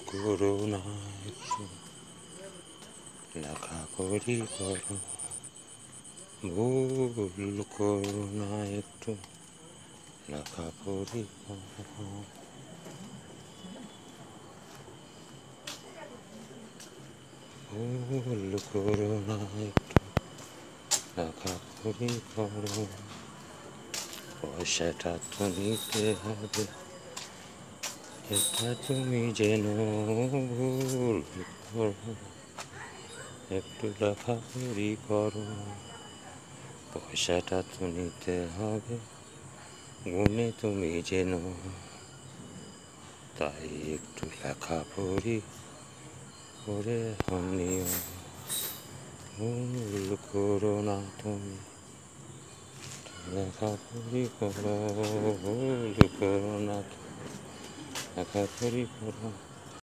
করো না একটু লেখাপড়ি করো, ভুল করো না একটু লেখাপড়ি করো, ভুল করো না একটু লেখাপড়ি করো, পয়সাটা তো নিতে হবে, এটা তুমি যেন ভুল করো, একটু লেখাপড়ি করো, পয়সাটা তো নিতে হবে, গুণে তুমি যেন, তাই একটু লেখাপড়ি করে আমিও, ভুল করো না তুমি, লেখাপড়ি করো, ভুল করো না, লেখাপড়ি করো।